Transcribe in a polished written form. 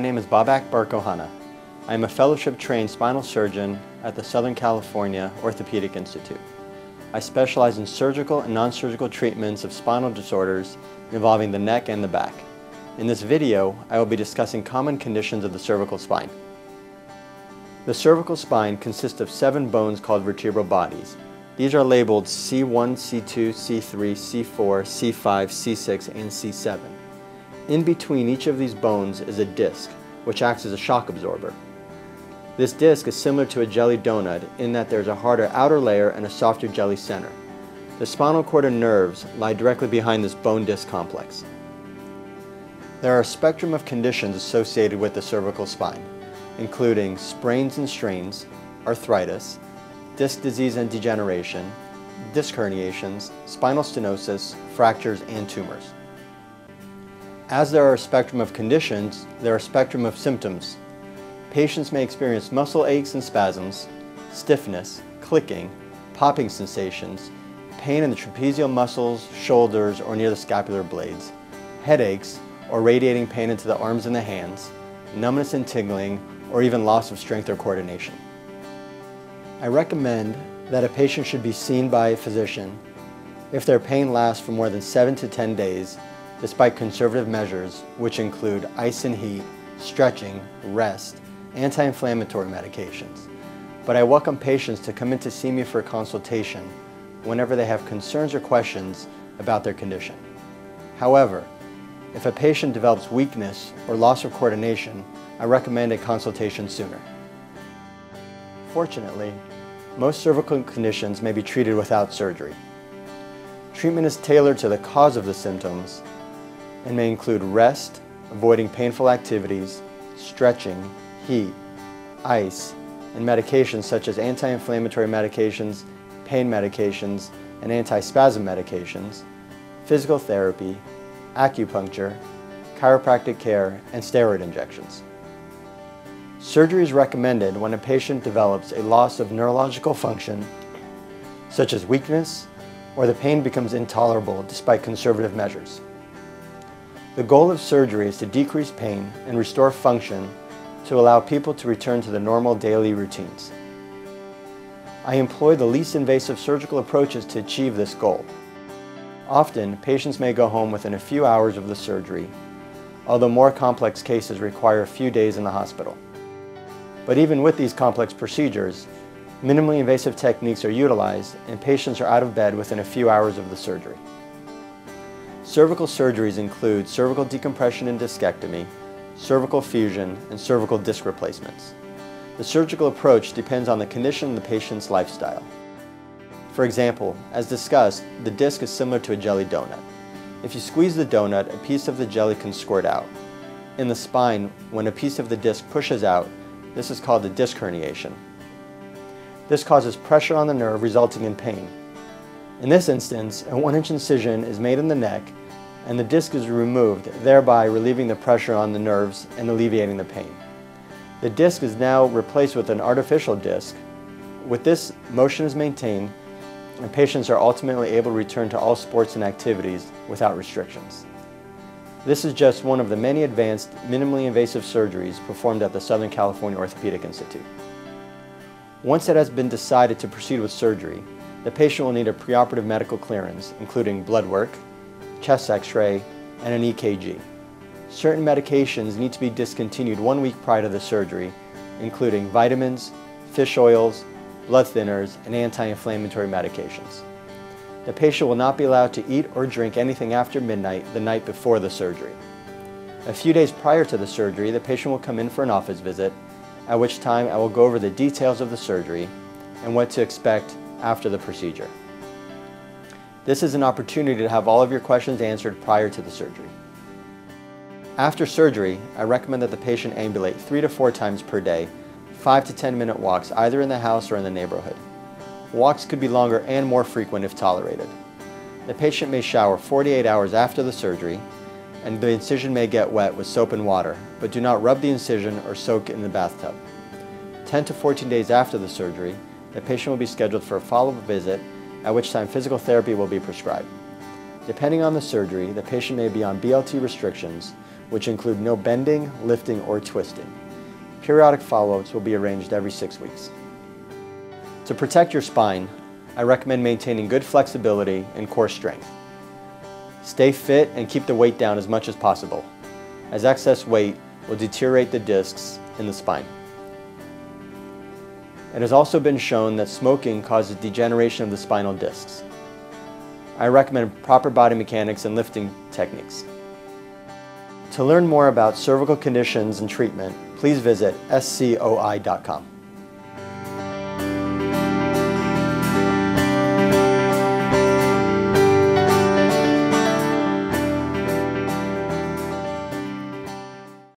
name is Babak Barcohana. I am a fellowship-trained spinal surgeon at the Southern California Orthopedic Institute. I specialize in surgical and non-surgical treatments of spinal disorders involving the neck and the back. In this video, I will be discussing common conditions of the cervical spine. The cervical spine consists of 7 bones called vertebral bodies. These are labeled C1, C2, C3, C4, C5, C6, and C7. In between each of these bones is a disc, which acts as a shock absorber. This disc is similar to a jelly donut in that there's a harder outer layer and a softer jelly center. The spinal cord and nerves lie directly behind this bone disc complex. There are a spectrum of conditions associated with the cervical spine, including sprains and strains, arthritis, disc disease and degeneration, disc herniations, spinal stenosis, fractures, and tumors. As there are a spectrum of conditions, there are a spectrum of symptoms. Patients may experience muscle aches and spasms, stiffness, clicking, popping sensations, pain in the trapezial muscles, shoulders, or near the scapular blades, headaches or radiating pain into the arms and the hands, numbness and tingling, or even loss of strength or coordination. I recommend that a patient should be seen by a physician if their pain lasts for more than 7 to 10 days, despite conservative measures which include ice and heat, stretching, rest, anti-inflammatory medications. But I welcome patients to come in to see me for a consultation whenever they have concerns or questions about their condition. However, if a patient develops weakness or loss of coordination, I recommend a consultation sooner. Fortunately, most cervical conditions may be treated without surgery. Treatment is tailored to the cause of the symptoms and may include rest, avoiding painful activities, stretching, heat, ice, and medications such as anti-inflammatory medications, pain medications, and anti-spasm medications, physical therapy, acupuncture, chiropractic care, and steroid injections. Surgery is recommended when a patient develops a loss of neurological function, such as weakness, or the pain becomes intolerable despite conservative measures. The goal of surgery is to decrease pain and restore function to allow people to return to the normal daily routines. I employ the least invasive surgical approaches to achieve this goal. Often, patients may go home within a few hours of the surgery, although more complex cases require a few days in the hospital. But even with these complex procedures, minimally invasive techniques are utilized and patients are out of bed within a few hours of the surgery. Cervical surgeries include cervical decompression and discectomy, cervical fusion, and cervical disc replacements. The surgical approach depends on the condition of the patient's lifestyle. For example, as discussed, the disc is similar to a jelly donut. If you squeeze the donut, a piece of the jelly can squirt out. In the spine, when a piece of the disc pushes out, this is called a disc herniation. This causes pressure on the nerve, resulting in pain. In this instance, a 1-inch incision is made in the neck and the disc is removed, thereby relieving the pressure on the nerves and alleviating the pain. The disc is now replaced with an artificial disc. With this, motion is maintained and patients are ultimately able to return to all sports and activities without restrictions. This is just one of the many advanced, minimally invasive surgeries performed at the Southern California Orthopedic Institute. Once it has been decided to proceed with surgery, the patient will need a preoperative medical clearance, including blood work, chest x-ray, and an EKG. Certain medications need to be discontinued 1 week prior to the surgery, including vitamins, fish oils, blood thinners, and anti-inflammatory medications. The patient will not be allowed to eat or drink anything after midnight the night before the surgery. A few days prior to the surgery, the patient will come in for an office visit, at which time I will go over the details of the surgery and what to expect after the procedure. This is an opportunity to have all of your questions answered prior to the surgery. After surgery, I recommend that the patient ambulate 3 to 4 times per day, 5 to 10-minute walks either in the house or in the neighborhood. Walks could be longer and more frequent if tolerated. The patient may shower 48 hours after the surgery, and the incision may get wet with soap and water, but do not rub the incision or soak in the bathtub. 10 to 14 days after the surgery, the patient will be scheduled for a follow-up visit, at which time physical therapy will be prescribed. Depending on the surgery, the patient may be on BLT restrictions, which include no bending, lifting, or twisting. Periodic follow-ups will be arranged every 6 weeks. To protect your spine, I recommend maintaining good flexibility and core strength. Stay fit and keep the weight down as much as possible, as excess weight will deteriorate the discs in the spine. It has also been shown that smoking causes degeneration of the spinal discs. I recommend proper body mechanics and lifting techniques. To learn more about cervical conditions and treatment, please visit scoi.com.